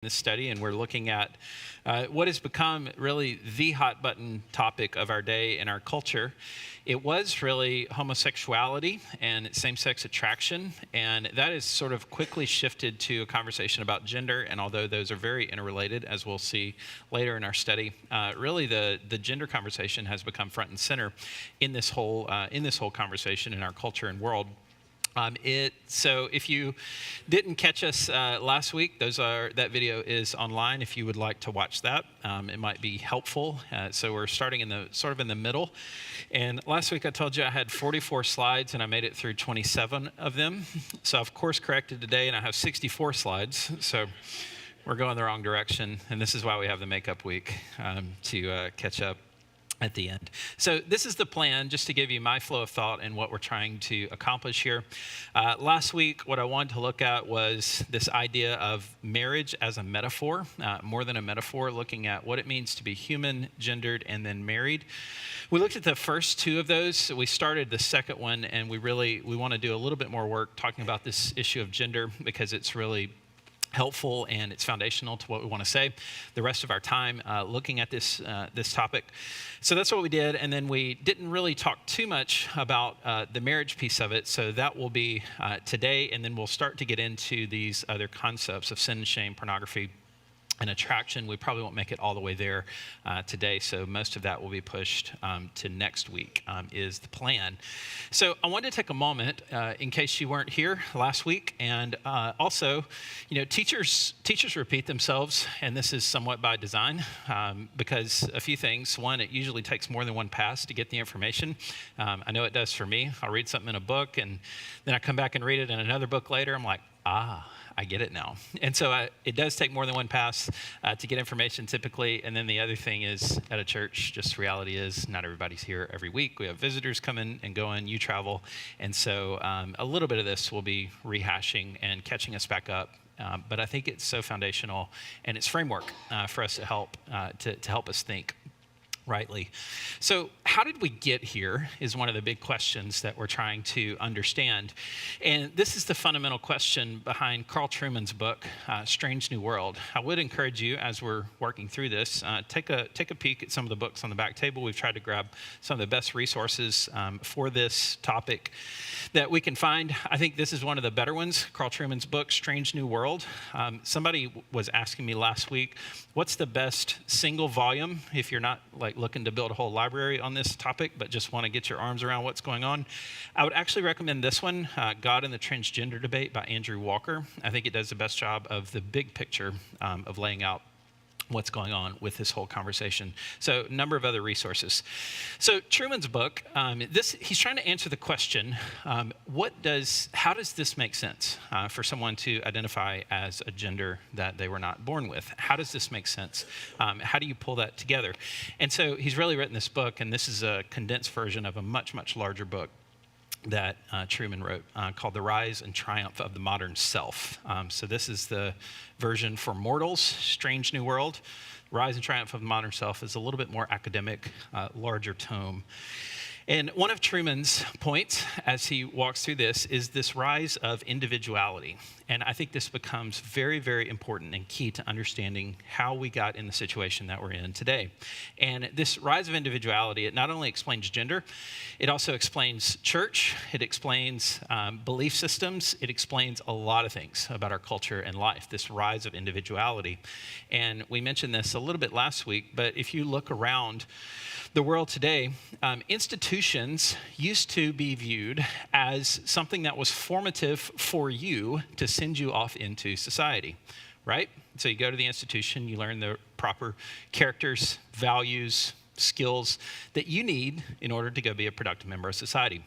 this study, and we're looking at what has become really the hot button topic of our day in our culture. It was really homosexuality and same-sex attraction, and that has sort of quickly shifted to a conversation about gender. And although those are very interrelated, as we'll see later in our study, really the gender conversation has become front and center in this whole conversation in our culture and world. So if you didn't catch us last week, that video is online if you would like to watch that. It might be helpful. So we're starting in the middle. And last week I told you I had 44 slides and I made it through 27 of them. So I've course corrected today and I have 64 slides. So we're going the wrong direction. And this is why we have the makeup week to catch up at the end. So this is the plan, just to give you my flow of thought and what we're trying to accomplish here. Last week, what I wanted to look at was this idea of marriage as a metaphor, more than a metaphor, looking at what it means to be human, gendered, and then married. We looked at the first two of those. We started the second one, and we want to do a little bit more work talking about this issue of gender because it's really helpful and it's foundational to what we want to say the rest of our time looking at this topic. So that's what we did, and then we didn't really talk too much about the marriage piece of it, so that will be today, and then we'll start to get into these other concepts of sin and shame, pornography, and attraction. We probably won't make it all the way there today, so most of that will be pushed to next week is the plan. So I wanted to take a moment in case you weren't here last week, and also, teachers repeat themselves, and this is somewhat by design because a few things. One, it usually takes more than one pass to get the information. I know it does for me. I'll read something in a book, and then I come back and read it in another book later. I'm like, I get it now. And so it does take more than one pass to get information typically. And then the other thing is at a church, just reality is not everybody's here every week. We have visitors coming and going, you travel. And so a little bit of this will be rehashing and catching us back up. But I think it's so foundational and it's framework for us to help us think rightly. So how did we get here is one of the big questions that we're trying to understand. And this is the fundamental question behind Carl Trueman's book, Strange New World. I would encourage you, as we're working through this, take a peek at some of the books on the back table. We've tried to grab some of the best resources for this topic that we can find. I think this is one of the better ones, Carl Trueman's book, Strange New World. Somebody was asking me last week, what's the best single volume if you're not looking to build a whole library on this topic, but just want to get your arms around what's going on? I would actually recommend this one, God and the Transgender Debate by Andrew Walker. I think it does the best job of the big picture of laying out what's going on with this whole conversation. So a number of other resources. So Trueman's book, he's trying to answer the question, how does this make sense for someone to identify as a gender that they were not born with? How does this make sense? How do you pull that together? And so he's really written this book, and this is a condensed version of a much, much larger book that Trueman wrote called The Rise and Triumph of the Modern Self. So this is the version for mortals, Strange New World. Rise and Triumph of the Modern Self is a little bit more academic, larger tome. And one of Trueman's points as he walks through this is this rise of individuality. And I think this becomes very, very important and key to understanding how we got in the situation that we're in today. And this rise of individuality, it not only explains gender, it also explains church, it explains belief systems, it explains a lot of things about our culture and life, this rise of individuality. And we mentioned this a little bit last week, but if you look around the world today, institutions used to be viewed as something that was formative for you to send you off into society, right? So you go to the institution, you learn the proper characters, values, skills that you need in order to go be a productive member of society.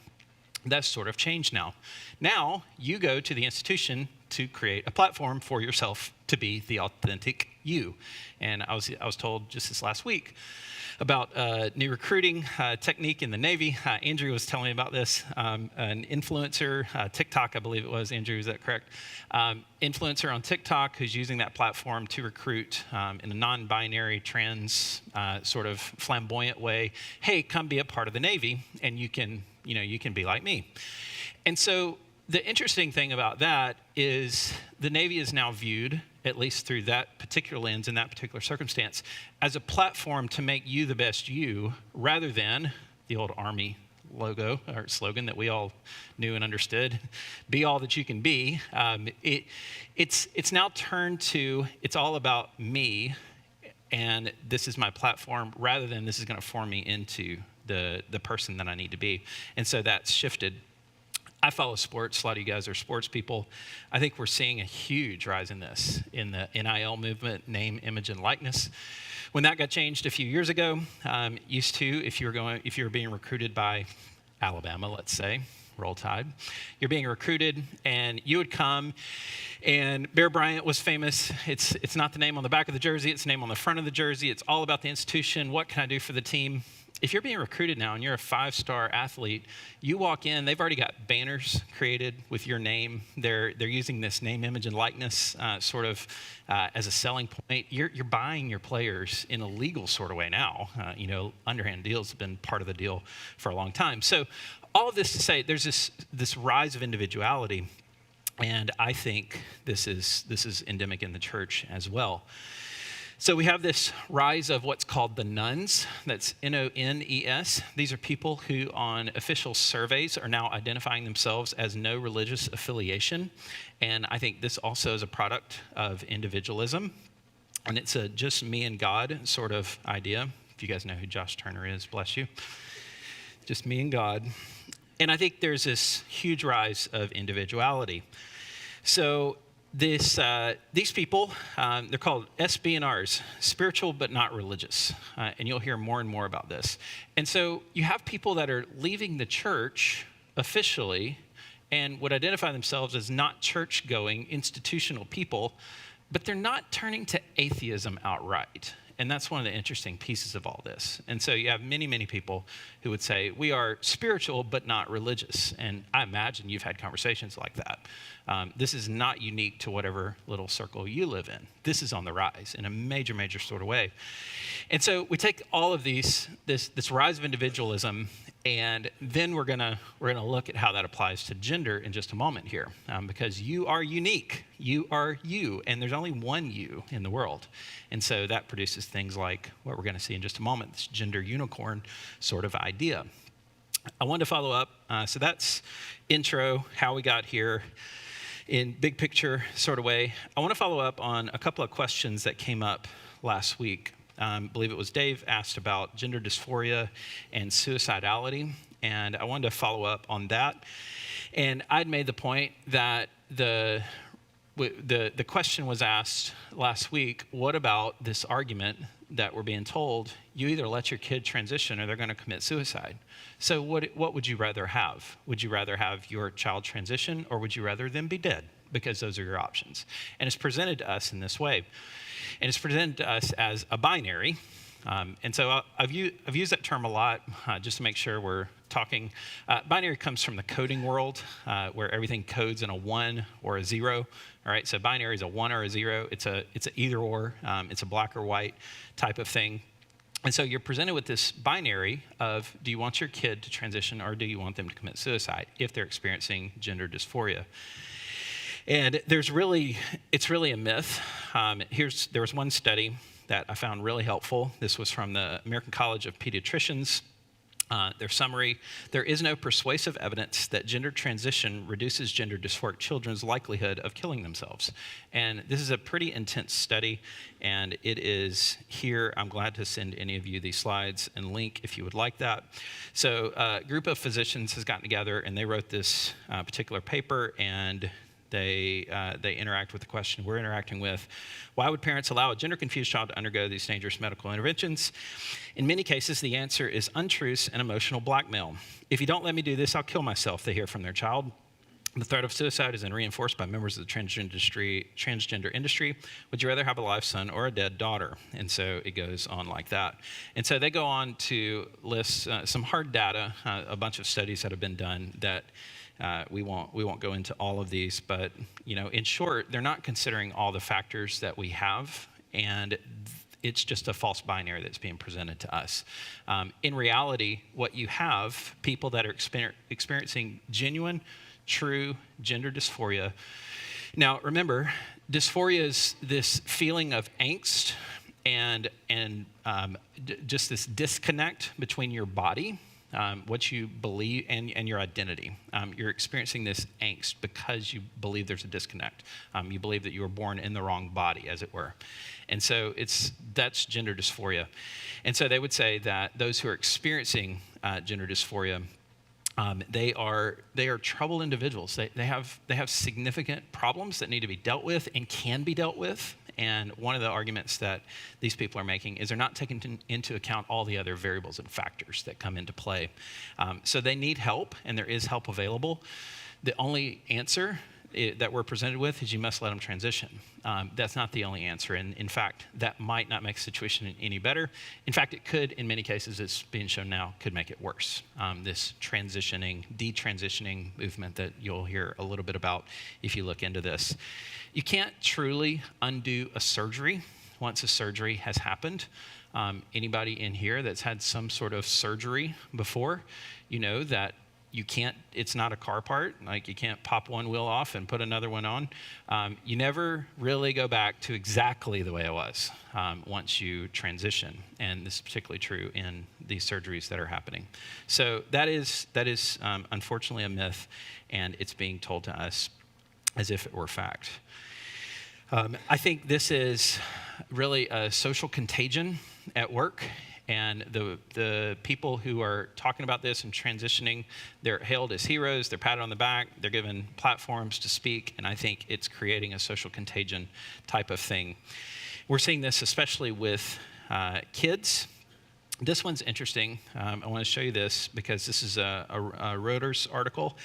That's sort of changed now. Now you go to the institution to create a platform for yourself to be the authentic you. And I was told just this last week about a new recruiting technique in the Navy. Andrew was telling me about this. An influencer, TikTok, I believe it was. Andrew, is that correct? Influencer on TikTok who's using that platform to recruit in a non-binary, trans, sort of flamboyant way. Hey, come be a part of the Navy, and you can be like me. And so the interesting thing about that is the Navy is now viewed, at least through that particular lens in that particular circumstance, as a platform to make you the best you, rather than the old Army logo or slogan that we all knew and understood, be all that you can be. It's now turned to, it's all about me, and this is my platform, rather than this is going to form me into the person that I need to be. And so that's shifted. I follow sports. A lot of you guys are sports people. I think we're seeing a huge rise in this, in the NIL movement, name, image, and likeness. When that got changed a few years ago, used to, if you were being recruited by Alabama, let's say, Roll Tide, you're being recruited, and you would come, and Bear Bryant was famous. It's not the name on the back of the jersey, it's the name on the front of the jersey. It's all about the institution. What can I do for the team? If you're being recruited now and you're a 5-star athlete, you walk in, they've already got banners created with your name. They're using this name, image, and likeness as a selling point. You're buying your players in a legal sort of way now. Underhand deals have been part of the deal for a long time. So all of this to say, there's this rise of individuality, and I think this is endemic in the church as well. So we have this rise of what's called the nuns. That's N-O-N-E-S. These are people who on official surveys are now identifying themselves as no religious affiliation. And I think this also is a product of individualism. And it's a just me and God sort of idea. If you guys know who Josh Turner is, bless you. Just me and God. And I think there's this huge rise of individuality. So these people, they're called SB&Rs, spiritual but not religious. And you'll hear more and more about this. And so you have people that are leaving the church officially and would identify themselves as not church-going, institutional people, but they're not turning to atheism outright. And that's one of the interesting pieces of all this. And so you have many, many people who would say, we are spiritual but not religious. And I imagine you've had conversations like that. This is not unique to whatever little circle you live in. This is on the rise in a major, major sort of way. And so we take all of this rise of individualism, and then we're gonna look at how that applies to gender in just a moment here, because you are unique. You are you, and there's only one you in the world. And so that produces things like what we're gonna see in just a moment, this gender unicorn sort of idea. I wanted to follow up. So that's intro, how we got here in big picture sort of way. I want to follow up on a couple of questions that came up last week. I believe it was Dave asked about gender dysphoria and suicidality, and I wanted to follow up on that. And I'd made the point that the question was asked last week, what about this argument that we're being told, you either let your kid transition or they're going to commit suicide? So what would you rather have? Would you rather have your child transition, or would you rather them be dead? Because those are your options. And it's presented to us in this way. And it's presented to us as a binary. And so I've used that term a lot just to make sure we're talking. Binary comes from the coding world, where everything codes in a 1 or a 0. All right, so binary is a 1 or a 0. It's a either or. It's a black or white type of thing. And so you're presented with this binary of, do you want your kid to transition or do you want them to commit suicide if they're experiencing gender dysphoria? And it's really a myth. There was one study that I found really helpful. This was from the American College of Pediatricians. Their summary: there is no persuasive evidence that gender transition reduces gender dysphoric children's likelihood of killing themselves. And this is a pretty intense study, and it is here. I'm glad to send any of you these slides and link if you would like that. So a group of physicians has gotten together, and they wrote this particular paper, and they interact with the question we're interacting with. Why would parents allow a gender-confused child to undergo these dangerous medical interventions? In many cases, the answer is untruths and emotional blackmail. If you don't let me do this, I'll kill myself, they hear from their child. The threat of suicide is then reinforced by members of the transgender industry. Would you rather have a live son or a dead daughter? And so it goes on like that. And so they go on to list some hard data, a bunch of studies that have been done that we won't go into all of these, but in short, they're not considering all the factors that we have, and it's just a false binary that's being presented to us. In reality, what you have, people that are experiencing genuine, true gender dysphoria. Now, remember, dysphoria is this feeling of angst and just this disconnect between your body, what you believe, and your identity. You're experiencing this angst because you believe there's a disconnect. You believe that you were born in the wrong body, as it were. And so that's gender dysphoria. And so they would say that those who are experiencing gender dysphoria, they are troubled individuals. They have significant problems that need to be dealt with and can be dealt with. And one of the arguments that these people are making is they're not taking into account all the other variables and factors that come into play. So they need help, and there is help available. The only answer that we're presented with is you must let them transition. That's not the only answer. And in fact, that might not make the situation any better. In fact, it could, in many cases, it's being shown now, could make it worse. This detransitioning movement that you'll hear a little bit about if you look into this. You can't truly undo a surgery once a surgery has happened. Anybody in here that's had some sort of surgery before, you know that you can't, it's not a car part, like you can't pop one wheel off and put another one on. You never really go back to exactly the way it was once you transition. And this is particularly true in these surgeries that are happening. So that is unfortunately a myth, and it's being told to us as if it were fact. I think this is really a social contagion at work. And the people who are talking about this and transitioning, they're hailed as heroes, they're patted on the back, they're given platforms to speak, and I think it's creating a social contagion type of thing. We're seeing this especially with kids. This one's interesting. I want to show you this because this is a Reuters article,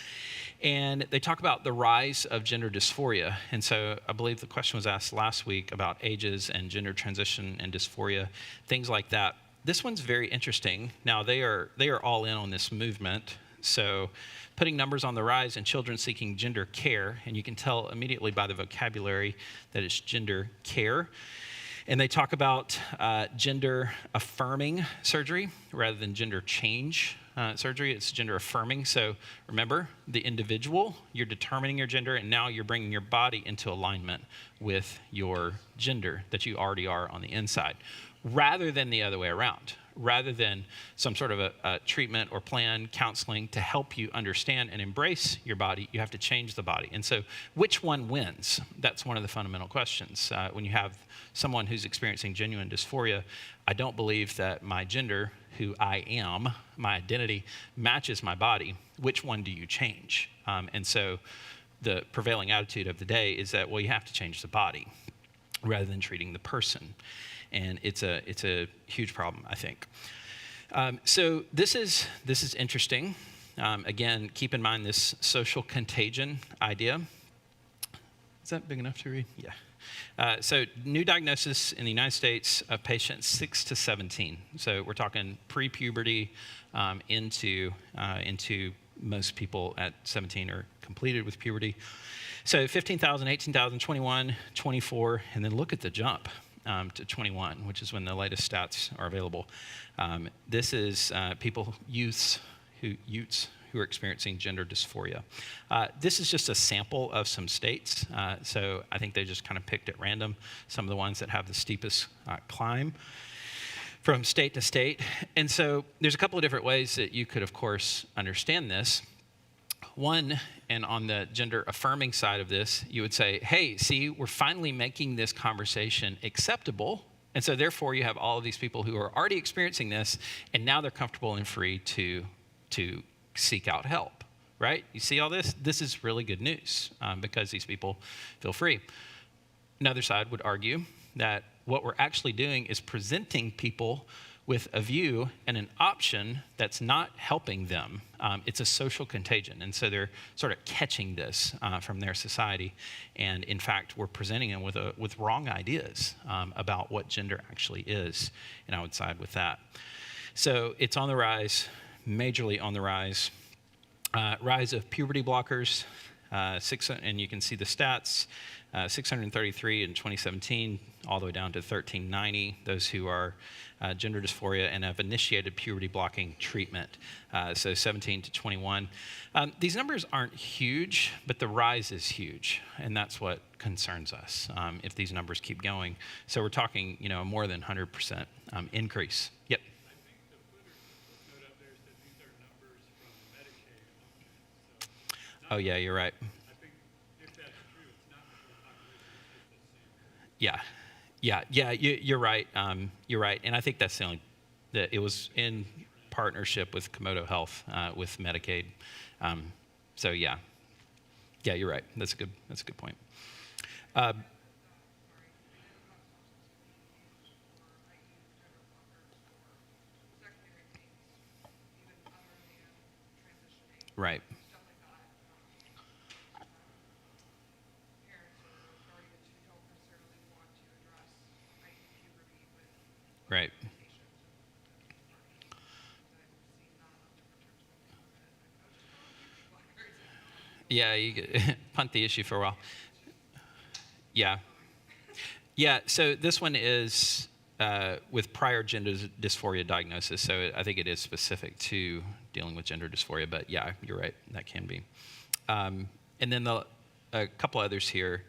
and they talk about the rise of gender dysphoria. And so I believe the question was asked last week about ages and gender transition and dysphoria, things like that. This one's very interesting. Now, they are all in on this movement. So putting numbers on the rise in children seeking gender care, and you can tell immediately by the vocabulary that it's gender care. And they talk about gender affirming surgery rather than gender change surgery. It's gender affirming. So remember, the individual, you're determining your gender, and now you're bringing your body into alignment with your gender that you already are on the inside, rather than the other way around, rather than some sort of a treatment or plan, counseling to help you understand and embrace your body. You have to change the body. And so which one wins? That's one of the fundamental questions. When you have someone who's experiencing genuine dysphoria, I don't believe that my gender, who I am, my identity, matches my body. Which one do you change? And so the prevailing attitude of the day is that, well, you have to change the body rather than treating the person. And it's a huge problem, I think. So this is interesting. Again, keep in mind this social contagion idea. Is that big enough to read? Yeah. So new diagnosis in the United States of patients 6 to 17. So we're talking pre-puberty into most people at 17 are completed with puberty. So 15,000, 18,000, 21, 24, and then look at the jump. To 21, which is when the latest stats are available. This is youths who are experiencing gender dysphoria. This is just a sample of some states. So I think they just kind of picked at random some of the ones that have the steepest climb from state to state. And so there's a couple of different ways that you could, of course, understand this. One, and on the gender affirming side of this, you would say, hey, see, we're finally making this conversation acceptable. And so therefore you have all of these people who are already experiencing this, and now they're comfortable and free to seek out help, right? You see all this? This is really good news because these people feel free. Another side would argue that what we're actually doing is presenting people with a view and an option that's not helping them. It's a social contagion. And so they're sort of catching this from their society. And in fact, we're presenting them with wrong ideas about what gender actually is. And I would side with that. So it's on the rise, majorly on the rise. Rise of puberty blockers. and you can see the stats, 633 in 2017, all the way down to 1390, those who are gender dysphoria and have initiated puberty-blocking treatment, so 17 to 21. These numbers aren't huge, but the rise is huge, and that's what concerns us if these numbers keep going. So we're talking, more than 100% increase. Yep. Oh, yeah, you're right. I think if that's true, it's not the whole population, it's just the same. Yeah, you're right. You're right, and I think that's the only that it was in partnership with Komodo Health with Medicaid. So yeah, you're right. That's a good point. Right. Right. Yeah, you could punt the issue for a while. Yeah. Yeah, so this one is with prior gender dysphoria diagnosis, so I think it is specific to dealing with gender dysphoria, but yeah, you're right, that can be. And then a couple others here.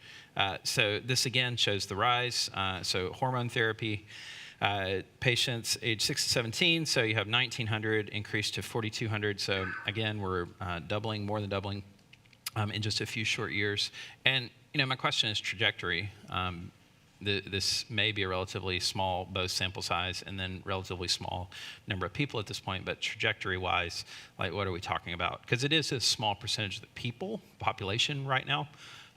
So this again shows the rise. So hormone therapy, patients age 6 to 17, so you have 1,900 increased to 4,200. So again, we're doubling, more than doubling in just a few short years. And my question is trajectory. This may be a relatively small both sample size and then relatively small number of people at this point, but trajectory-wise, like what are we talking about? Because it is a small percentage of the population right now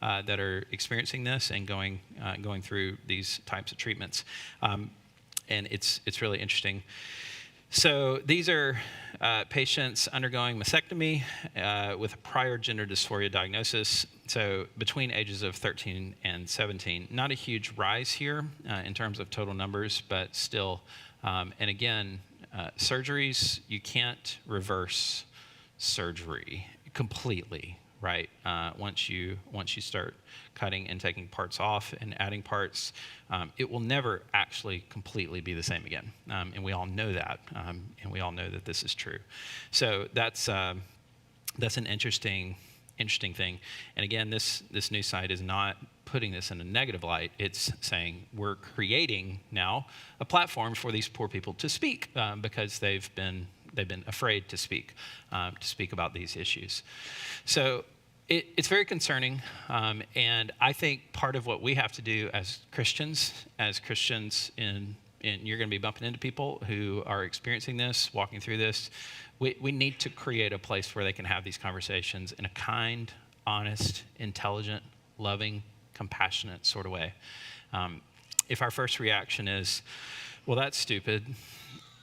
that are experiencing this and going through these types of treatments. And it's really interesting. So these are patients undergoing mastectomy with a prior gender dysphoria diagnosis. So between ages of 13 and 17, not a huge rise here in terms of total numbers, but still. And again, surgeries, you can't reverse surgery completely, right? Once you start cutting and taking parts off and adding parts, it will never actually completely be the same again. And we all know that, and we all know that this is true. So that's an interesting thing. And again, this new site is not putting this in a negative light. It's saying we're creating now a platform for these poor people to speak because they've been afraid to speak about these issues. So it's very concerning, and I think part of what we have to do as Christians, and you're going to be bumping into people who are experiencing this, walking through this. We need to create a place where they can have these conversations in a kind, honest, intelligent, loving, compassionate sort of way. If our first reaction is, well, that's stupid,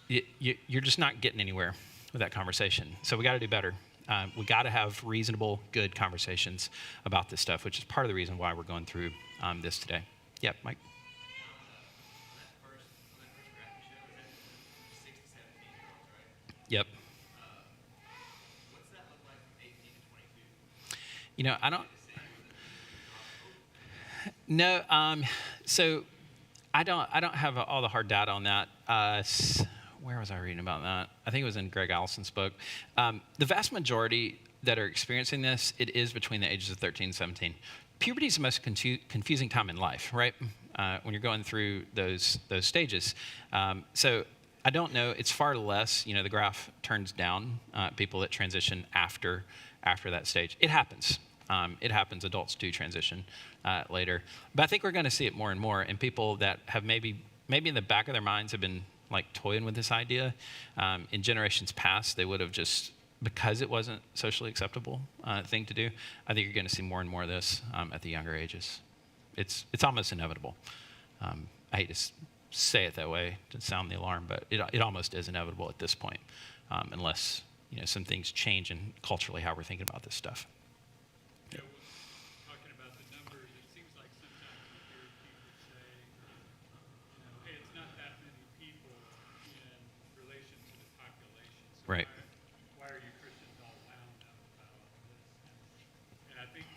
you're just not getting anywhere with that conversation. So we got to do better. We got to have reasonable, good conversations about this stuff, which is part of the reason why we're going through this today. Yeah, Mike? Yep. What's that look like from 18 to 22? I don't. No. So I don't have all the hard data on that. Where was I reading about that? I think it was in Greg Allison's book. The vast majority that are experiencing this, it is between the ages of 13 and 17. Puberty is the most confusing time in life, right? When you're going through those stages. So I don't know. It's far less. The graph turns down people that transition after that stage. It happens. Adults do transition later. But I think we're going to see it more and more. And people that have maybe in the back of their minds have been like toying with this idea. In generations past, they would have just, because it wasn't socially acceptable thing to do, I think you're going to see more and more of this at the younger ages. It's almost inevitable. I hate to say it that way to sound the alarm, but it almost is inevitable at this point, unless some things change in culturally how we're thinking about this stuff. Yeah, talking about the numbers, it seems like sometimes you hear people say, hey, it's not that many people in relation to the population. So Right. Why are you Christians all wound up about all this? And I think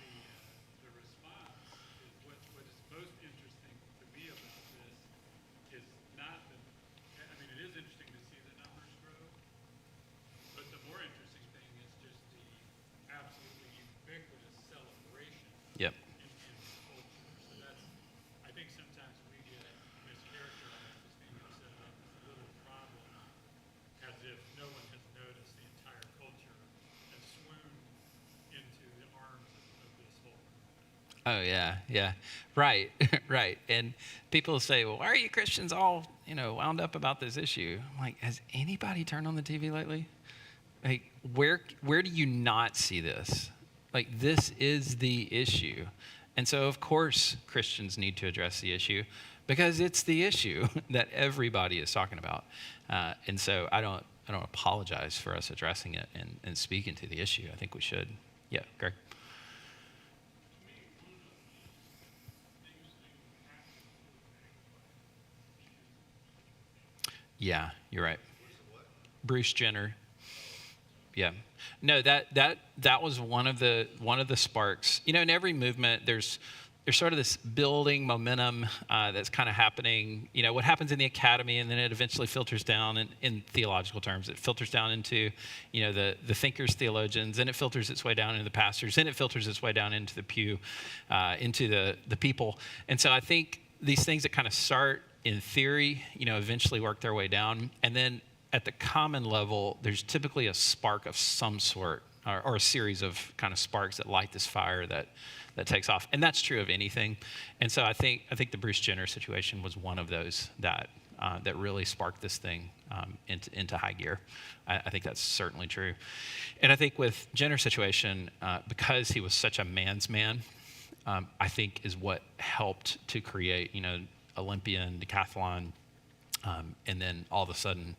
Oh yeah, yeah, right, right. And people say, "Well, why are you Christians all wound up about this issue?" I'm like, has anybody turned on the TV lately? Like, where do you not see this? Like, this is the issue, and so of course Christians need to address the issue because it's the issue that everybody is talking about. And so I don't apologize for us addressing it and speaking to the issue. I think we should. Yeah, Greg. Yeah, you're right. Bruce Jenner. Yeah. No, that was one of the sparks. In every movement, there's sort of this building momentum that's kind of happening. What happens in the academy, and then it eventually filters down in theological terms. It filters down into, the thinkers, theologians, and it filters its way down into the pastors, and it filters its way down into the pew, into the people. And so I think these things that kind of start in theory, eventually work their way down, and then at the common level, there's typically a spark of some sort, or a series of kind of sparks that light this fire that takes off. And that's true of anything. And so I think the Bruce Jenner situation was one of those that really sparked this thing into high gear. I think that's certainly true. And I think with Jenner's situation, because he was such a man's man, I think is what helped to create, Olympian, decathlon, and then all of a sudden,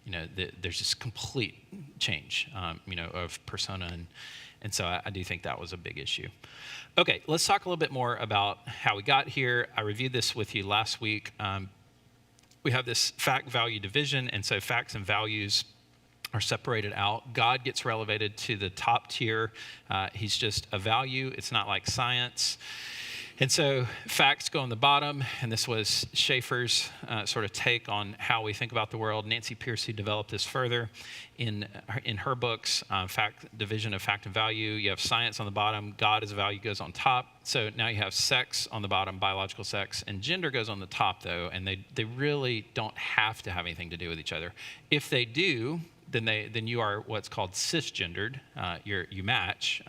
there's this complete change, of persona, and so I do think that was a big issue. Okay, let's talk a little bit more about how we got here. I reviewed this with you last week. We have this fact-value division, and so facts and values are separated out. God gets relegated to the top tier. He's just a value. It's not like science. And so facts go on the bottom, and this was Schaeffer's sort of take on how we think about the world. Nancy Pearcey developed this further in her books, Division of Fact and Value. You have science on the bottom, God as a value goes on top. So now you have sex on the bottom, biological sex, and gender goes on the top, though, and they really don't have to have anything to do with each other. If they do, then you are what's called cisgendered. You match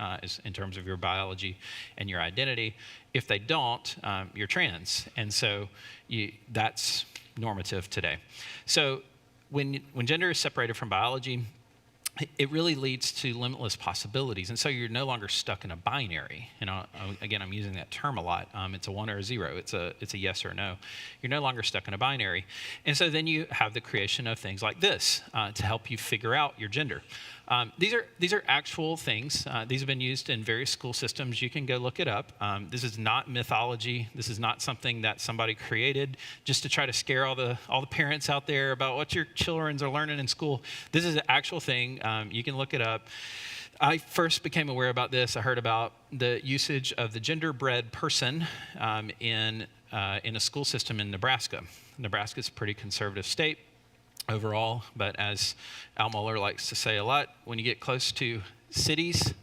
in terms of your biology and your identity. If they don't, you're trans, and so that's normative today. So when gender is separated from biology, it really leads to limitless possibilities, and so you're no longer stuck in a binary. Again, I'm using that term a lot. It's a 1 or a 0. It's a yes or a no. You're no longer stuck in a binary, and so then you have the creation of things like this to help you figure out your gender. These are actual things. These have been used in various school systems. You can go look it up. This is not mythology. This is not something that somebody created just to try to scare all the parents out there about what your children are learning in school. This is an actual thing. You can look it up. I first became aware about this. I heard about the usage of the genderbread person in a school system in Nebraska. Nebraska is a pretty conservative state overall, but as Al Mohler likes to say a lot, when you get close to cities,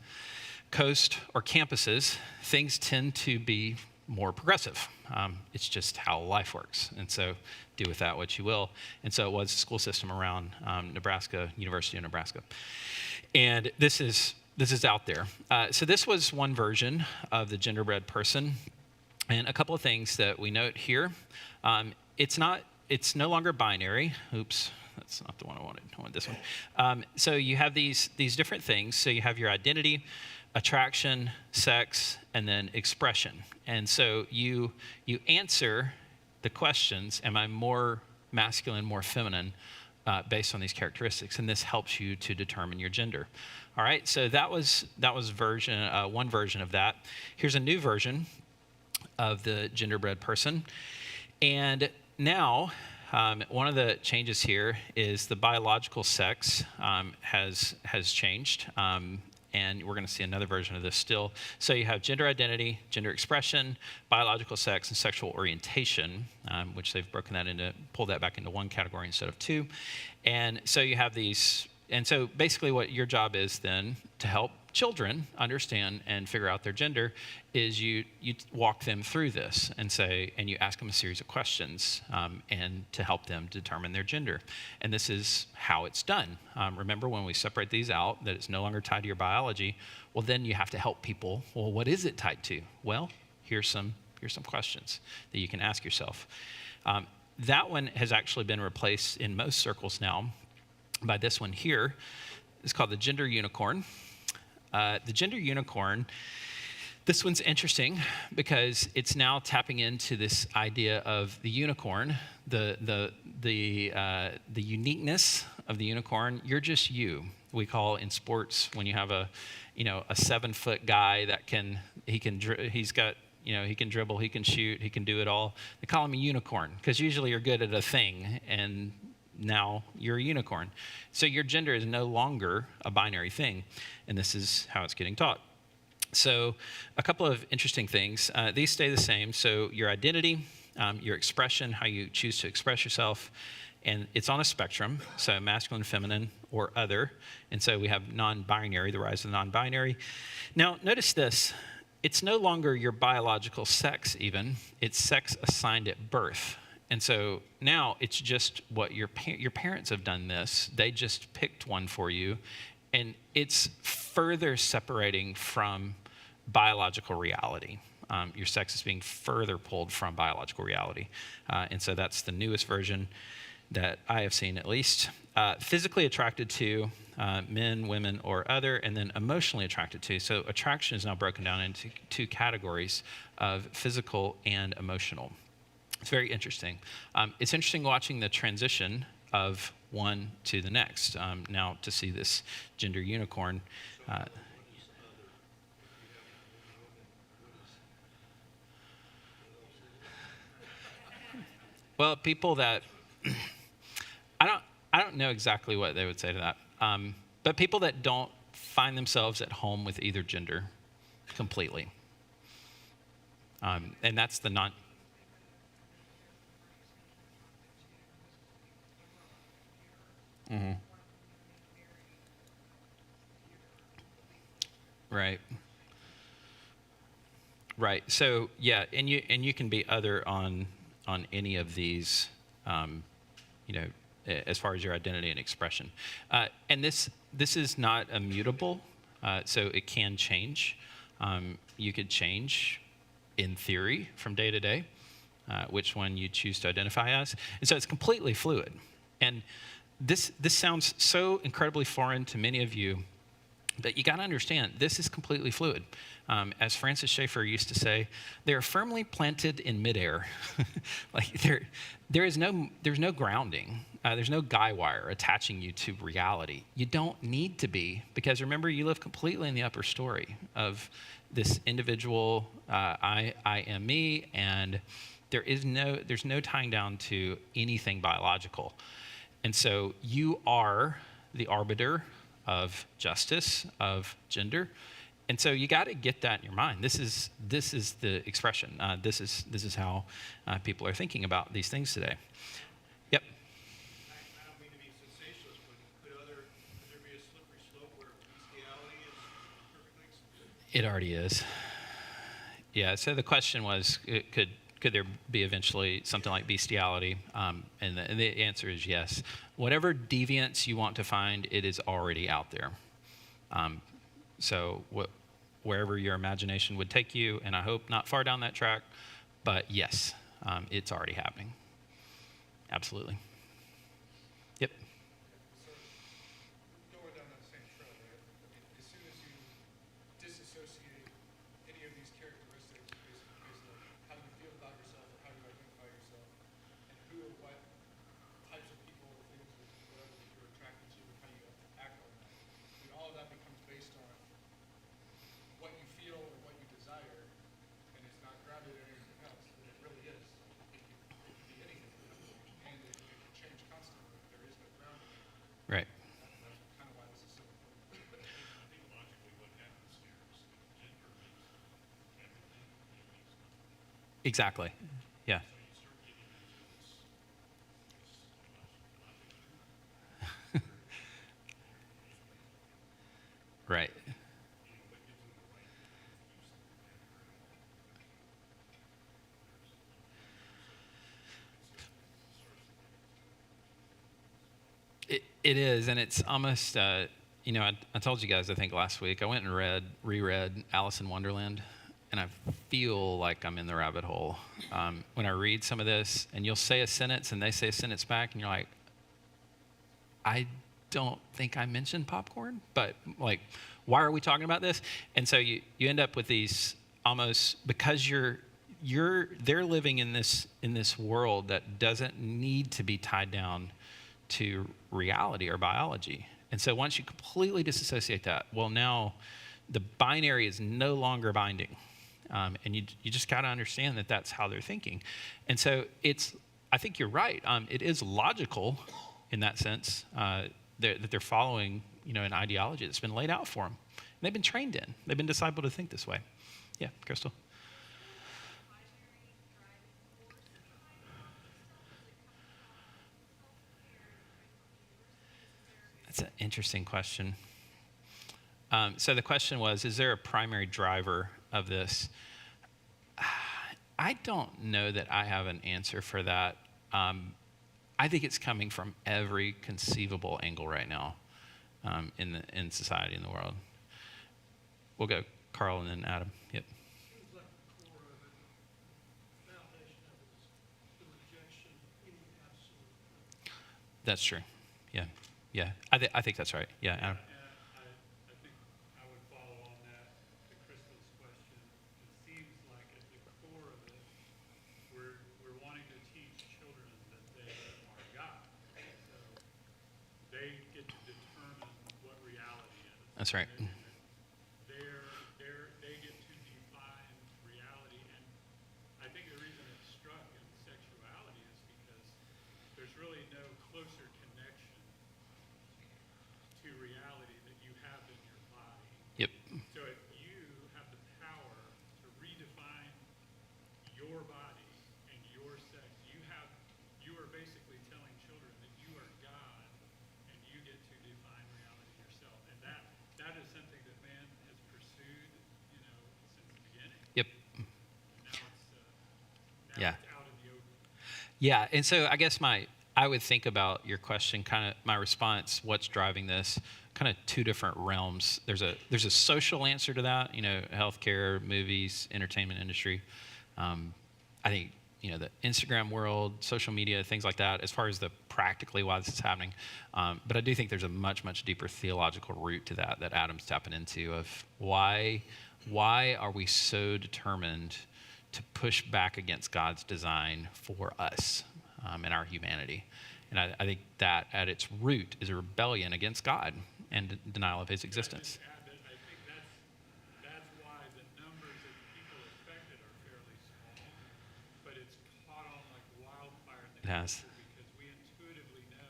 coast, or campuses, things tend to be more progressive. It's just how life works, and so do with that what you will. And so it was a school system around Nebraska, University of Nebraska. And this is out there. So this was one version of the genderbread person, and a couple of things that we note here. It's no longer binary. Oops, that's not the one I wanted. I wanted this one. So you have these different things. So you have your identity, attraction, sex, and then expression. And so you answer the questions, am I more masculine, more feminine, based on these characteristics, and this helps you to determine your gender. All right, so that was one version of that. Here's a new version of the genderbread person, and now, one of the changes here is the biological sex has changed, and we're going to see another version of this still. So you have gender identity, gender expression, biological sex, and sexual orientation, which they've pulled that back into one category instead of two. And so you have these, and so basically what your job is then to help children understand and figure out their gender is you walk them through this and you ask them a series of questions and to help them determine their gender. And this is how it's done. Remember when we separate these out, that it's no longer tied to your biology, well then you have to help people. Well, what is it tied to? Well, here's some questions that you can ask yourself. That one has actually been replaced in most circles now by this one here. It's called the gender unicorn. The gender unicorn, this one's interesting because it's now tapping into this idea of the unicorn, the uniqueness of the unicorn. You're just you. We call in sports when you have a 7-foot guy that he can dribble, he can shoot, he can do it all. They call him a unicorn because usually you're good at a thing, and now you're a unicorn. So your gender is no longer a binary thing, and this is how it's getting taught. So a couple of interesting things. These stay the same. So your identity, your expression, how you choose to express yourself, and it's on a spectrum, so masculine, feminine, or other. And so we have non-binary, the rise of the non-binary. Now, notice this. It's no longer your biological sex even. It's sex assigned at birth. And so now it's just what your parents have done this. They just picked one for you. And it's further separating from biological reality. Your sex is being further pulled from biological reality. And so that's the newest version that I have seen, at least. Physically attracted to men, women, or other, and then emotionally attracted to. So attraction is now broken down into 2 categories of physical and emotional. It's very interesting. It's interesting watching the transition of one to the next. Now to see this gender unicorn. Well, people that I don't know exactly what they would say to that, but people that don't find themselves at home with either gender completely, and that's the non. Mm-hmm. Right. Right. So yeah, and you can be other on any of these, as far as your identity and expression, and this is not immutable, so it can change. You could change, in theory, from day to day, which one you choose to identify as, and so it's completely fluid. And this sounds so incredibly foreign to many of you. But you got to understand, this is completely fluid. As Francis Schaeffer used to say, they are firmly planted in midair. Like there's no grounding. There's no guy wire attaching you to reality. You don't need to be, because remember, you live completely in the upper story of this individual. I am me, and there's no tying down to anything biological. And so you are the arbiter of justice, of gender. And so you got to get that in your mind. This is the expression. This is how people are thinking about these things today. Yep. I don't mean to be sensationalist, but could there be a slippery slope where bestiality is perfectly excluded? It already is. Yeah. So the question was, could there be eventually something like bestiality? And the answer is yes. Whatever deviance you want to find, it is already out there. So wherever your imagination would take you, and I hope not far down that track, but yes, it's already happening. Absolutely. Yep. So, going down that same trail, right? I mean, as soon as you disassociate any of these characteristics based on how you feel about yourself or how you identify yourself, and who or what types of people or things or whatever that you're attracted to and how you act on that, I mean, all of that becomes based on what you feel or what you desire, and it's not grounded in anything else. And it really is. It could be anything. And it can change constantly. There is no grounding. Right. That's kind of why this is so important. I think logically what happens here is gender makes everything it makes nothing. Exactly. Yeah. So you start getting into this Right. what gives them the right to use the gender and all. It is, and it's almost, I told you guys, I think last week, I went and reread Alice in Wonderland, and I feel like I'm in the rabbit hole when I read some of this, and you'll say a sentence and they say a sentence back, and you're like, I don't think I mentioned popcorn, but like, why are we talking about this? And so you end up with these almost, because they're living in this world that doesn't need to be tied down to reality or biology. And so once you completely disassociate that, well, now the binary is no longer binding. And you just got to understand that that's how they're thinking. And so I think you're right. It is logical in that sense that they're following, an ideology that's been laid out for them. And they've been trained in. They've been discipled to think this way. Yeah, Crystal? That's an interesting question. So the question was, is there a primary driver of this? I don't know that I have an answer for that. I think it's coming from every conceivable angle right now in society, in the world. We'll go Carl and then Adam. Yep. Seems like the core of it, the foundation of it is the rejection of any absolute. That's true. Yeah. I think that's right. Yeah, Adam. And I think I would follow on that to Crystal's question. It seems like at the core of it, we're wanting to teach children that they are God. So they get to determine what reality is. That's right. They get to define reality. And I think the reason it's struck in sexuality is because there's really no closer connection to reality that you have in your body. Yep. So if you have the power to redefine your body and your sex, you are basically telling children that you are God and you get to define reality yourself. And that is something that man has pursued, since the beginning. Yep. Now it's Yeah. out in the open. Yeah, and so I guess I would think about your question, kind of my response, what's driving this, kind of two different realms. There's a social answer to that, healthcare, movies, entertainment industry. I think, the Instagram world, social media, things like that, as far as the practically why this is happening. But I do think there's a much, much deeper theological root to that Adam's tapping into, of why are we so determined to push back against God's design for us and our humanity. And I think that at its root is a rebellion against God and denial of his existence. I think that's why the numbers of people affected are fairly small, but it's caught on like wildfire in the It has. culture because we intuitively know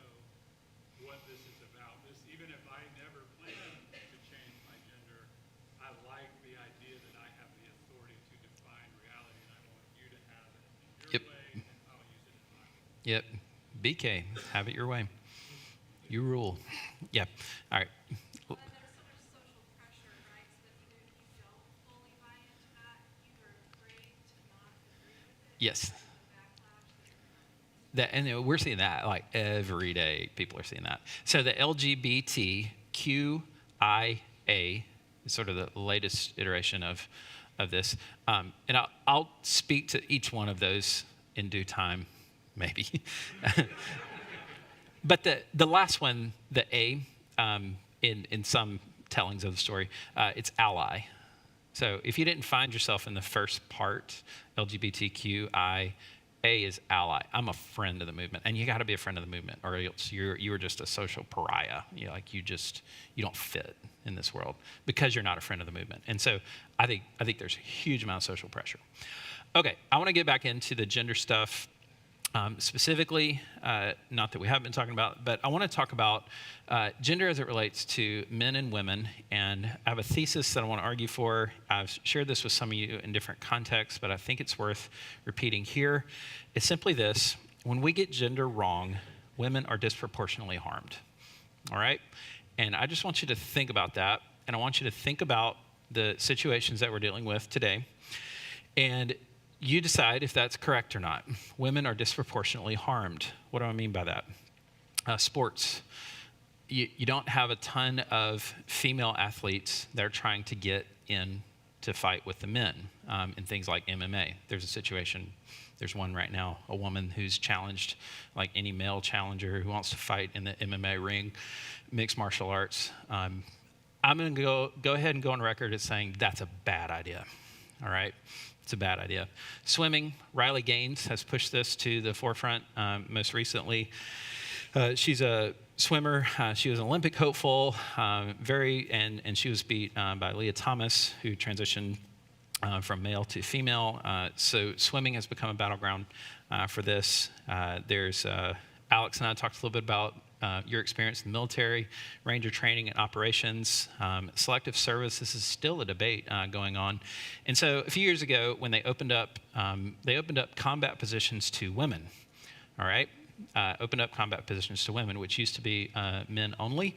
what this is about. Even if I never plan to change my gender, I like the idea that I have the authority to define reality, and I want you to have it in your Yep. way, and I'll use it in mine. Yep. BK, have it your way. You rule. Yeah. All right. Well, and there's so much social pressure, right? So that even if you don't fully buy into that, you are afraid to not agree with it. Yes. The backlash that you're And we're seeing that like every day. People are seeing that. So the LGBTQIA is sort of the latest iteration of this. And I'll speak to each one of those in due time, maybe. But the last one, the A, in some tellings of the story, it's ally. So if you didn't find yourself in the first part, LGBTQIA is ally. I'm a friend of the movement, and you got to be a friend of the movement, or else you are just a social pariah. You don't fit in this world because you're not a friend of the movement. And so I think there's a huge amount of social pressure. Okay, I want to get back into the gender stuff. Specifically, not that we have been talking about, but I want to talk about gender as it relates to men and women. And I have a thesis that I want to argue for. I've shared this with some of you in different contexts, but I think it's worth repeating here. It's simply this: when we get gender wrong, women are disproportionately harmed. All right? And I just want you to think about that. And I want you to think about the situations that we're dealing with today. And you decide if that's correct or not. Women are disproportionately harmed. What do I mean by that? Sports. You don't have a ton of female athletes that are trying to get in to fight with the men in things like MMA. There's a situation, there's one right now, a woman who's challenged like any male challenger who wants to fight in the MMA ring, mixed martial arts. I'm going to go ahead and go on record as saying that's a bad idea, all right? It's a bad idea. Swimming, Riley Gaines has pushed this to the forefront most recently. She's a swimmer. She was an Olympic hopeful, and she was beat by Leah Thomas, who transitioned from male to female. So swimming has become a battleground for this. There's Alex and I talked a little bit about your experience in the military, ranger training and operations, selective service. This is still a debate going on. And so a few years ago, when they opened up combat positions to women, all right? Opened up combat positions to women, which used to be men only.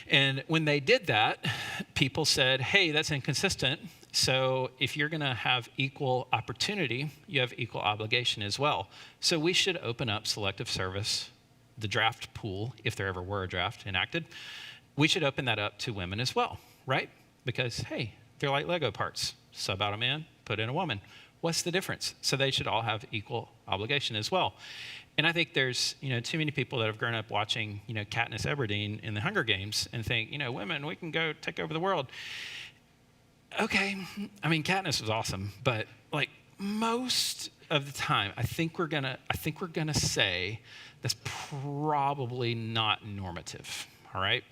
And when they did that, people said, hey, that's inconsistent. So if you're going to have equal opportunity, you have equal obligation as well. So we should open up selective service, the draft pool, if there ever were a draft enacted. We should open that up to women as well, right? Because, hey, they're like Lego parts. Sub out a man, put in a woman. What's the difference? So they should all have equal obligation as well. And I think there's, too many people that have grown up watching, Katniss Everdeen in the Hunger Games and think, women, we can go take over the world. Okay, I mean, Katniss was awesome, but like most of the time, I think we're gonna say that's probably not normative. All right,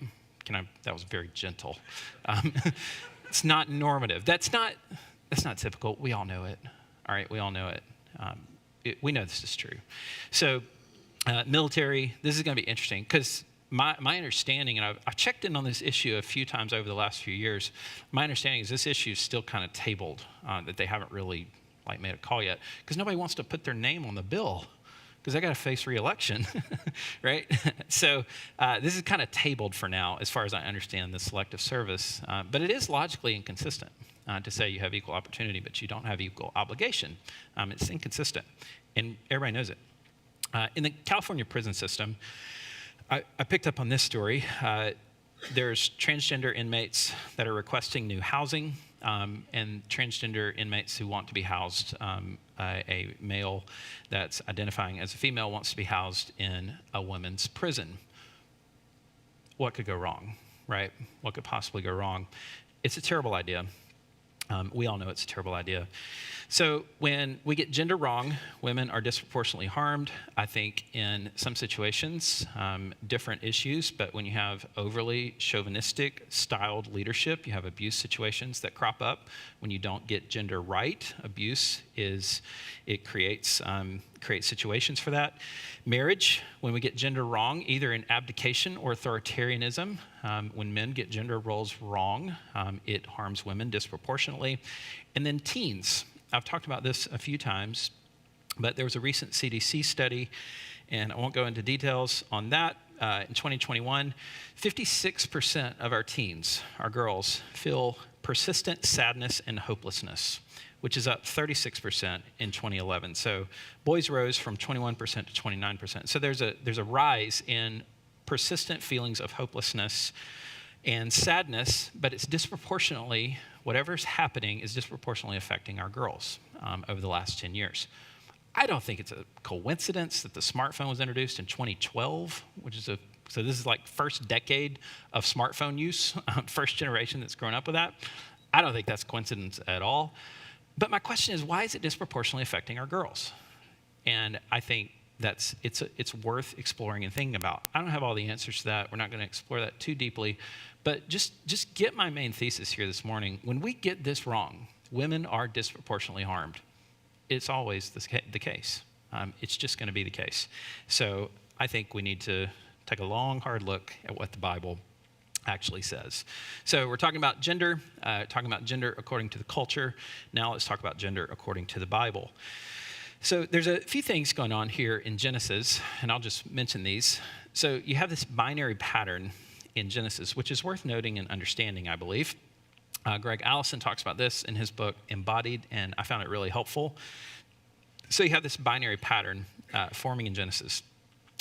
that was very gentle. It's not normative. That's not typical. We all know it. All right, we all know it. We know this is true. So military, this is going to be interesting because my understanding, and I've checked in on this issue a few times over the last few years, my understanding is this issue is still kind of tabled, that they haven't really made a call yet because nobody wants to put their name on the bill because they got to face re-election, right? So this is kind of tabled for now as far as I understand the selective service, but it is logically inconsistent. To say you have equal opportunity, but you don't have equal obligation. It's inconsistent, and everybody knows it. In the California prison system, I picked up on this story. There's transgender inmates that are requesting new housing, and transgender inmates who want to be housed. A male that's identifying as a female wants to be housed in a women's prison. What could go wrong, right? What could possibly go wrong? It's a terrible idea. We all know it's a terrible idea. So when we get gender wrong, women are disproportionately harmed. I think in some situations, different issues, but when you have overly chauvinistic styled leadership, you have abuse situations that crop up. When you don't get gender right, abuse creates situations for that. Marriage, when we get gender wrong, either in abdication or authoritarianism, when men get gender roles wrong, it harms women disproportionately. And then teens. I've talked about this a few times, but there was a recent CDC study, and I won't go into details on that. In 2021, 56% of our teens, our girls, feel persistent sadness and hopelessness, which is up 36% in 2011. So boys rose from 21% to 29%. So there's a rise in persistent feelings of hopelessness and sadness, but it's disproportionately, whatever's happening is disproportionately affecting our girls over the last 10 years. I don't think it's a coincidence that the smartphone was introduced in 2012, so this is like first decade of smartphone use, first generation that's grown up with that. I don't think that's coincidence at all. But my question is, why is it disproportionately affecting our girls? And I think it's worth exploring and thinking about. I don't have all the answers to that. We're not going to explore that too deeply. But just get my main thesis here this morning. When we get this wrong, women are disproportionately harmed. It's always the case. It's just going to be the case. So I think we need to take a long, hard look at what the Bible actually says. So we're talking about gender according to the culture. Now let's talk about gender according to the Bible. So there's a few things going on here in Genesis, and I'll just mention these. So you have this binary pattern in Genesis, which is worth noting and understanding, I believe. Greg Allison talks about this in his book, Embodied, and I found it really helpful. So you have this binary pattern forming in Genesis.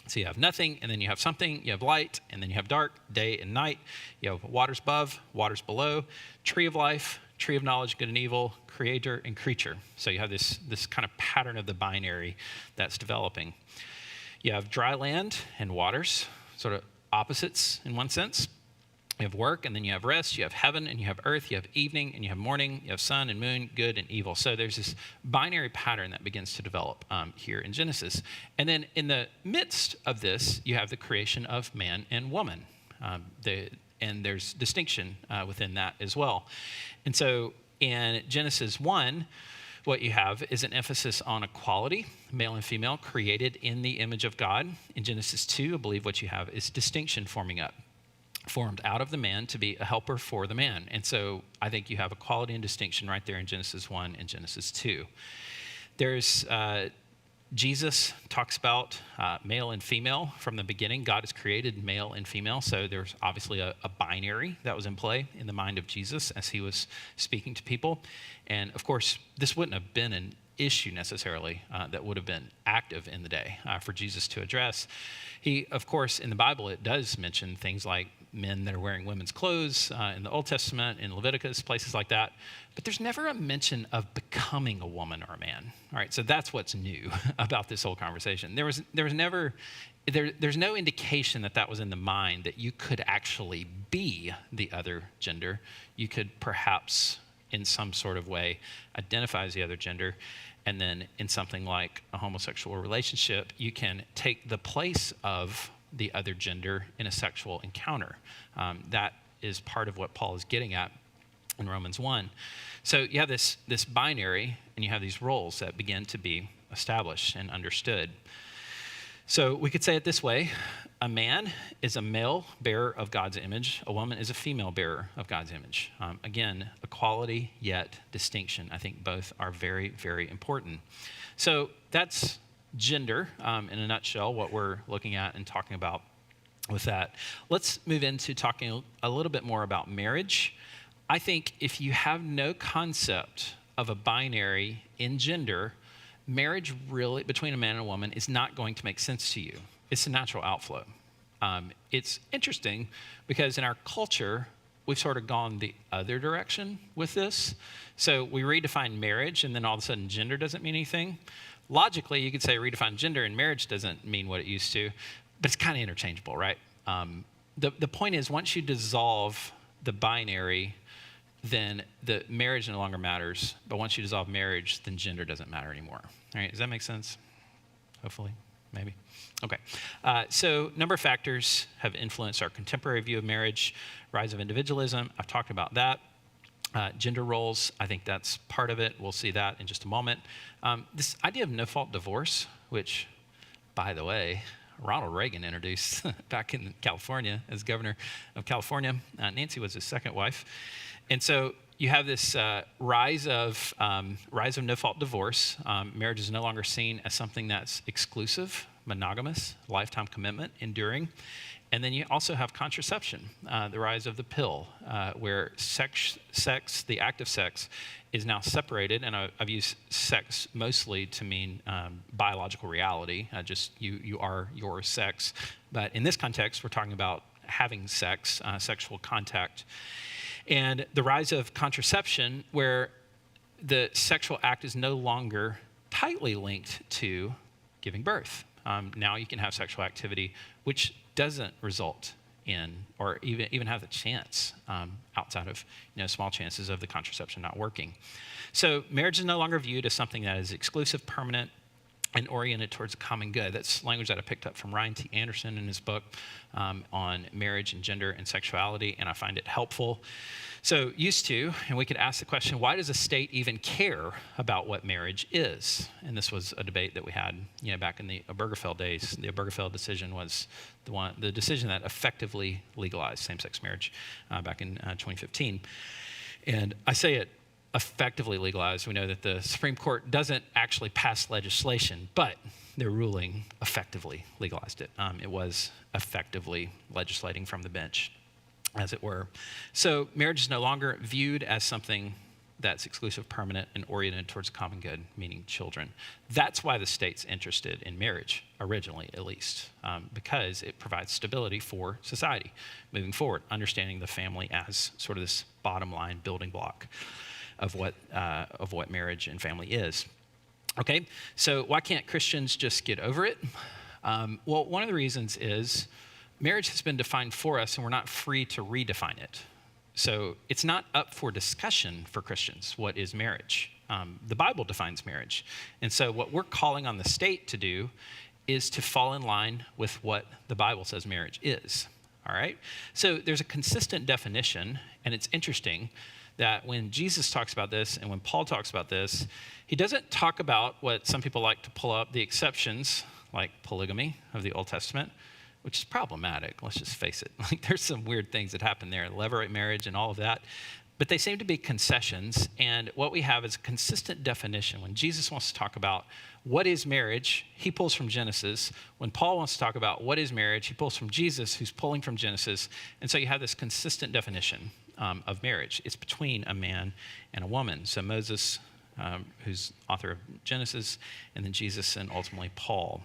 So you have nothing, and then you have something, you have light, and then you have dark, day and night. You have waters above, waters below, tree of life, tree of knowledge, good and evil, creator and creature. So you have this kind of pattern of the binary that's developing. You have dry land and waters, sort of opposites in one sense. You have work, and then you have rest. You have heaven, and you have earth. You have evening, and you have morning. You have sun and moon, good and evil. So there's this binary pattern that begins to develop here in Genesis. And then in the midst of this, you have the creation of man and woman. And there's distinction within that as well. And so in Genesis 1, what you have is an emphasis on equality, male and female, created in the image of God. In Genesis 2, I believe what you have is distinction formed out of the man to be a helper for the man. And so I think you have equality and distinction right there in Genesis 1 and Genesis 2. There's, Jesus talks about male and female from the beginning. God has created male and female. So there's obviously a binary that was in play in the mind of Jesus as he was speaking to people. And of course, this wouldn't have been an issue necessarily that would have been active in the day for Jesus to address. He, of course, in the Bible, it does mention things like men that are wearing women's clothes in the Old Testament, in Leviticus, places like that. But there's never a mention of becoming a woman or a man. All right, so that's what's new about this whole conversation. There's no indication that was in the mind that you could actually be the other gender. You could perhaps, in some sort of way, identify as the other gender. And then in something like a homosexual relationship, you can take the place of the other gender in a sexual encounter. That is part of what Paul is getting at in Romans 1. So you have this binary, and you have these roles that begin to be established and understood. So we could say it this way: a man is a male bearer of God's image. A woman is a female bearer of God's image. Again, equality yet distinction. I think both are very, very important. So that's gender, in a nutshell, what we're looking at and talking about with that. Let's move into talking a little bit more about marriage. I think if you have no concept of a binary in gender, marriage really between a man and a woman is not going to make sense to you. It's a natural outflow. It's interesting because in our culture, we've sort of gone the other direction with this. So we redefine marriage, and then all of a sudden gender doesn't mean anything. Logically, you could say redefine gender and marriage doesn't mean what it used to, but it's kind of interchangeable, right? The point is, once you dissolve the binary, then the marriage no longer matters. But once you dissolve marriage, then gender doesn't matter anymore. All right, does that make sense? Hopefully, maybe. Okay, so a number of factors have influenced our contemporary view of marriage. Rise of individualism, I've talked about that. Gender roles, I think that's part of it. We'll see that in just a moment. This idea of no-fault divorce, which, by the way, Ronald Reagan introduced back in California as governor of California. Nancy was his second wife. And so you have this rise of no-fault divorce. Marriage is no longer seen as something that's exclusive, monogamous, lifetime commitment, enduring. And then you also have contraception, the rise of the pill, where sex, the act of sex, is now separated. And I've used sex mostly to mean biological reality, just you are your sex. But in this context, we're talking about having sex, sexual contact. And the rise of contraception, where the sexual act is no longer tightly linked to giving birth. Now you can have sexual activity which doesn't result in, or even have the chance outside of small chances of the contraception not working. So marriage is no longer viewed as something that is exclusive, permanent, and oriented towards a common good. That's language that I picked up from Ryan T. Anderson in his book on marriage and gender and sexuality, and I find it helpful. So used to, and we could ask the question, why does a state even care about what marriage is? And this was a debate that we had back in the Obergefell days. The Obergefell decision was the decision that effectively legalized same-sex marriage back in 2015. And I say it effectively legalized. We know that the Supreme Court doesn't actually pass legislation, but their ruling effectively legalized it. It was effectively legislating from the bench, as it were. So marriage is no longer viewed as something that's exclusive, permanent, and oriented towards common good, meaning children. That's why the state's interested in marriage, originally at least, because it provides stability for society moving forward, understanding the family as sort of this bottom line building block of what marriage and family is. Okay, so why can't Christians just get over it? Well, one of the reasons is marriage has been defined for us, and we're not free to redefine it. So it's not up for discussion for Christians, what is marriage? The Bible defines marriage. And so what we're calling on the state to do is to fall in line with what the Bible says marriage is, all right? So there's a consistent definition, and it's interesting that when Jesus talks about this and when Paul talks about this, he doesn't talk about what some people like to pull up, the exceptions, like polygamy of the Old Testament, which is problematic, let's just face it. Like, there's some weird things that happen there, levirate marriage and all of that. But they seem to be concessions, and what we have is a consistent definition. When Jesus wants to talk about what is marriage, he pulls from Genesis. When Paul wants to talk about what is marriage, he pulls from Jesus, who's pulling from Genesis. And so you have this consistent definition of marriage. It's between a man and a woman. So Moses, who's author of Genesis, and then Jesus, and ultimately Paul.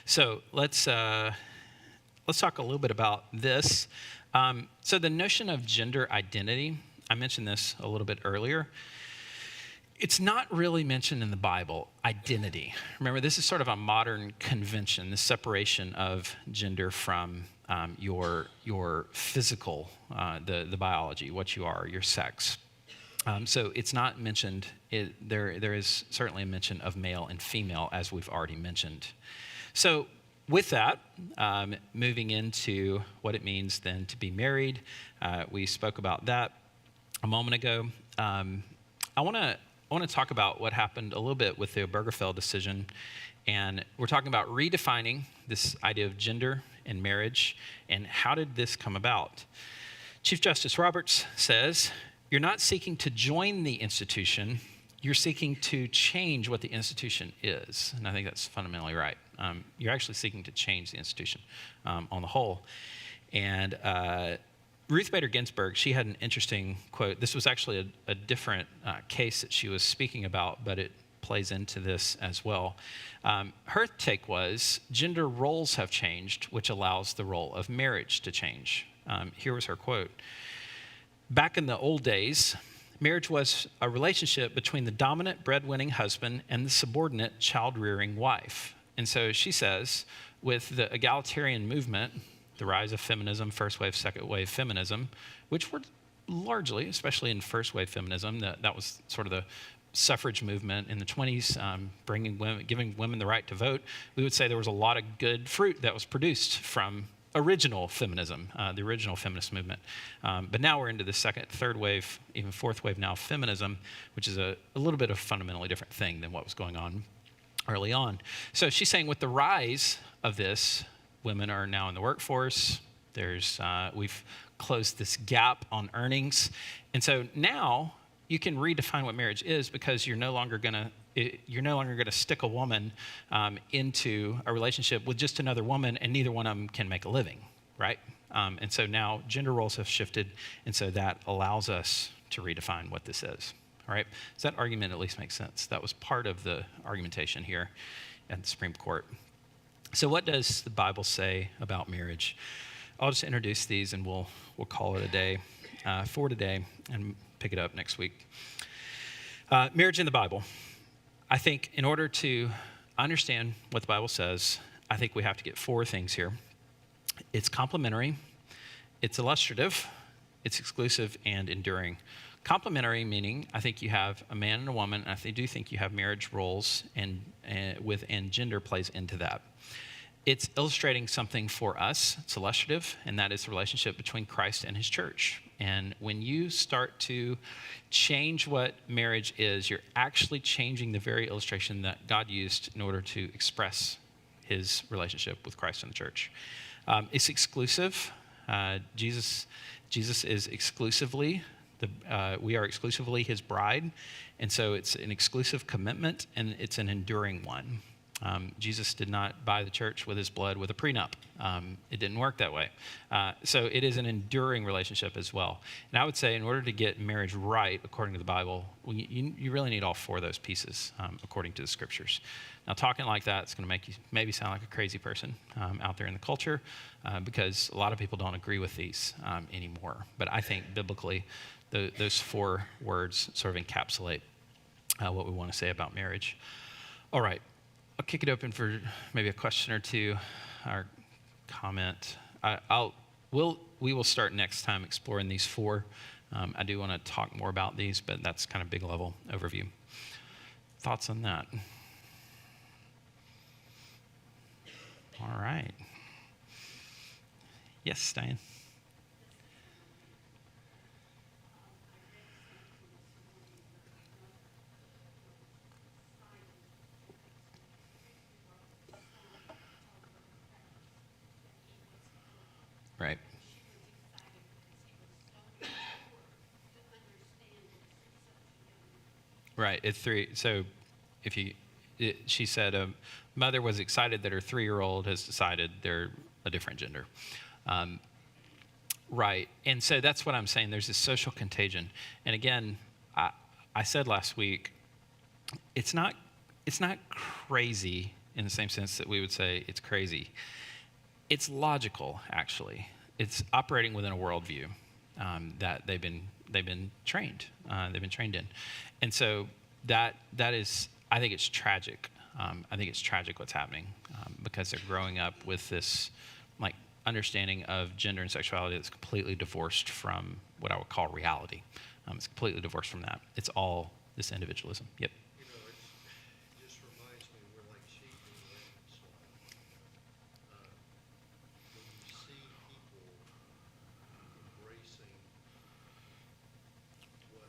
So let's talk a little bit about this. So the notion of gender identity, I mentioned this a little bit earlier. It's not really mentioned in the Bible, identity. Remember, this is sort of a modern convention, the separation of gender from your physical, the biology, what you are, your sex. So it's not mentioned. There is certainly a mention of male and female, as we've already mentioned. So with that, moving into what it means then to be married, we spoke about that a moment ago. I want to talk about what happened a little bit with the Obergefell decision, and we're talking about redefining this idea of gender and marriage, and how did this come about? Chief Justice Roberts says, "You're not seeking to join the institution, you're seeking to change what the institution is." And I think that's fundamentally right. You're actually seeking to change the institution on the whole. And Ruth Bader Ginsburg, she had an interesting quote. This was actually a different case that she was speaking about, but it plays into this as well. Her take was, gender roles have changed, which allows the role of marriage to change. Here was her quote. "Back in the old days, marriage was a relationship between the dominant breadwinning husband and the subordinate child-rearing wife." And so she says, with the egalitarian movement, the rise of feminism, first wave, second wave feminism, which were largely, especially in first wave feminism, that was sort of the suffrage movement in the 20s, giving women the right to vote. We would say there was a lot of good fruit that was produced from original feminism, the original feminist movement. But now we're into the second, third wave, even fourth wave now, feminism, which is a little bit of a fundamentally different thing than what was going on early on. So she's saying with the rise of this, women are now in the workforce. We've closed this gap on earnings. And so now you can redefine what marriage is, because you're no longer going to stick a woman into a relationship with just another woman, and neither one of them can make a living, right? And so now gender roles have shifted, and so that allows us to redefine what this is, all right? Does that argument at least make sense? That was part of the argumentation here at the Supreme Court. So what does the Bible say about marriage? I'll just introduce these, and we'll call it a day for today and pick it up next week. Marriage in the Bible. I think in order to understand what the Bible says, I think we have to get four things here. It's complementary, it's illustrative, it's exclusive, and enduring. Complementary meaning I think you have a man and a woman, and I do think you have marriage roles, and gender plays into that. It's illustrating something for us. It's illustrative, and that is the relationship between Christ and his church. And when you start to change what marriage is, you're actually changing the very illustration that God used in order to express his relationship with Christ and the church. It's exclusive. Jesus is exclusively, we are exclusively his bride. And so it's an exclusive commitment, and it's an enduring one. Jesus did not buy the church with his blood with a prenup. It didn't work that way. So it is an enduring relationship as well. And I would say in order to get marriage right, according to the Bible, you really need all four of those pieces, according to the scriptures. Now, talking like that is going to make you maybe sound like a crazy person out there in the culture, because a lot of people don't agree with these anymore. But I think biblically, those four words sort of encapsulate what we want to say about marriage. All right. I'll kick it open for maybe a question or two, or comment. We will start next time exploring these four. I do want to talk more about these, but that's kind of big level overview. Thoughts on that? All right. Yes, Diane. Right. Right. It's three. So if she said a mother was excited that her 3-year-old has decided they're a different gender. Right. And so that's what I'm saying. There's this social contagion. And again, I said last week, it's not crazy in the same sense that we would say it's crazy. It's logical, actually. It's operating within a worldview that they've been trained. They've been trained in, and so that is. I think it's tragic. I think it's tragic what's happening because they're growing up with this like understanding of gender and sexuality that's completely divorced from what I would call reality. It's completely divorced from that. It's all this individualism. Yep. You know, it just reminds me we're like sheep being led in slaughter. When you see people embracing what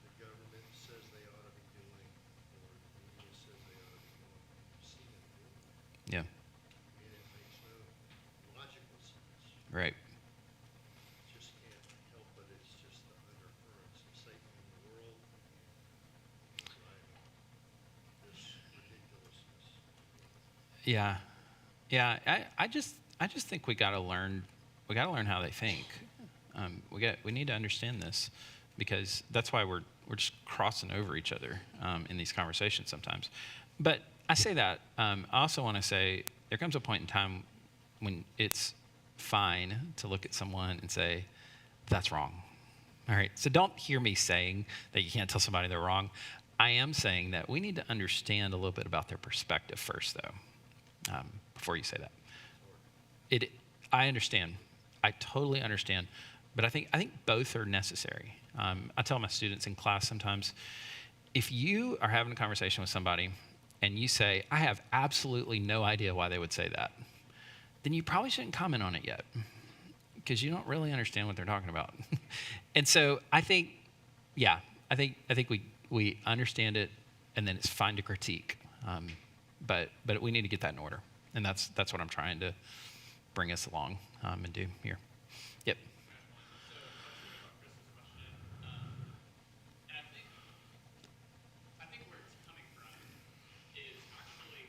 the government says they ought to be doing, or the media says they ought to be doing, you see them doing it. Yeah. And it makes no logical sense. Right. Just can't help but it's just the undercurrents of Satan in the world driving this ridiculousness. Yeah. Yeah. I just think we got to learn how they think. We need to understand this, because that's why we're just crossing over each other in these conversations sometimes. But I say that. I also want to say there comes a point in time when it's fine to look at someone and say, that's wrong. All right. So don't hear me saying that you can't tell somebody they're wrong. I am saying that we need to understand a little bit about their perspective first, though, before you say that. I understand. I totally understand. But I think both are necessary. I tell my students in class sometimes, if you are having a conversation with somebody and you say, I have absolutely no idea why they would say that, then you probably shouldn't comment on it yet, because you don't really understand what they're talking about. And so I think we understand it, and then it's fine to critique. But we need to get that in order. And that's what I'm trying to bring us along and do here. Yep. I think where it's coming from is actually,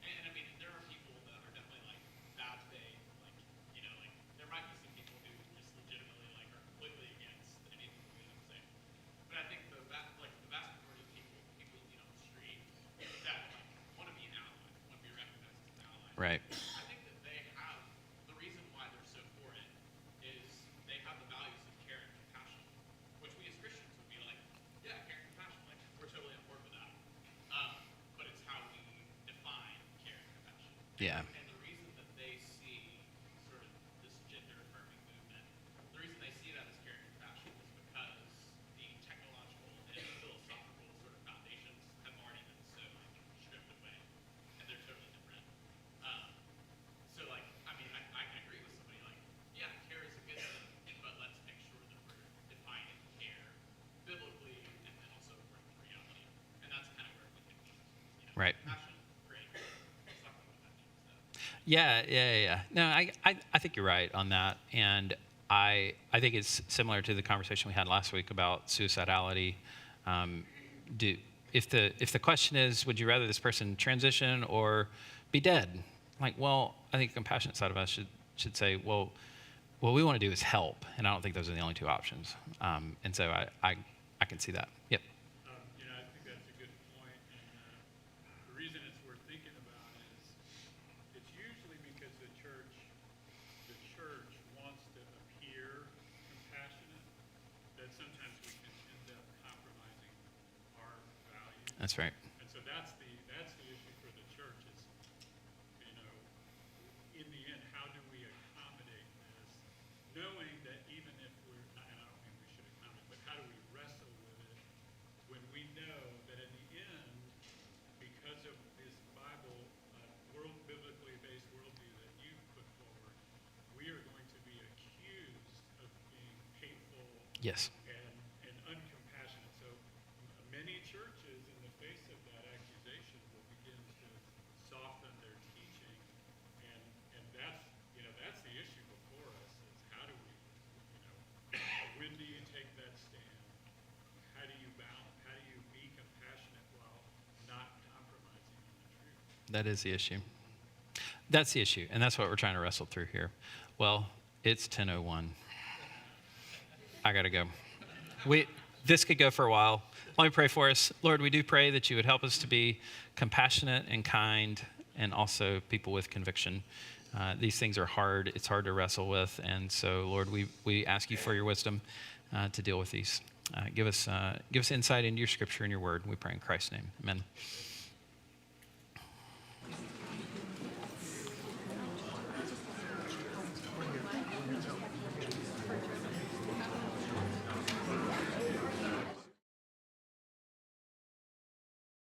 and I mean, there are people that are definitely like bad faith, like, you know, like there might be some people who just legitimately like are completely against anything we have to say. But I think the vast majority of people you know, on the street that like want to be an ally, want to be recognized as an ally. Right. I think that they have the reason why they're so for it is they have the values of care and compassion, which we as Christians would be like, yeah, care and compassion, like we're totally on board with that. But it's how we define care and compassion. Yeah. And the reason that they see sort of this gender affirming movement, the reason they see that as care and compassion is because the technological and philosophical sort of foundations have already been so like stripped away, and they're totally different. So like, I mean, I can agree with somebody like, yeah, care is a good thing, but let's make sure that we're defining care biblically and then also from reality. And that's kind of where we think, you know, Right. compassion, great. Let's talk about what that means though. Yeah. No, I think you're right on that. And I think it's similar to the conversation we had last week about suicidality. if the question is, would you rather this person transition or be dead? Like, well, I think the compassionate side of us should say, well, what we want to do is help, and I don't think those are the only two options. And so I can see that. Yep. I think that's a good point, and the reason it's worth thinking about is it's usually because the church wants to appear compassionate that sometimes we can end up compromising our values. That's right. And so that's the issue for the church is, in the end, how do we accommodate this, knowing that even if we're not, and I don't mean we should accommodate, but how do we wrestle with it when we know that in the end, because of this Bible, biblically based worldview that you put forward, we are going to be accused of being hateful Yes. and uncompassionate. So many churches, in the face of that accusation, will begin to soften their teaching, and that's the issue before us: is how do we, when do you take that stand? How do you balance? How do you be compassionate while not compromising on the truth? That is the issue. That's the issue, and that's what we're trying to wrestle through here. Well, it's 10:01. I got to go. This could go for a while. Let me pray for us. Lord, we do pray that you would help us to be compassionate and kind, and also people with conviction. These things are hard. It's hard to wrestle with, and so, Lord, we ask you for your wisdom to deal with these. Give us insight into your scripture and your word. We pray in Christ's name. Amen.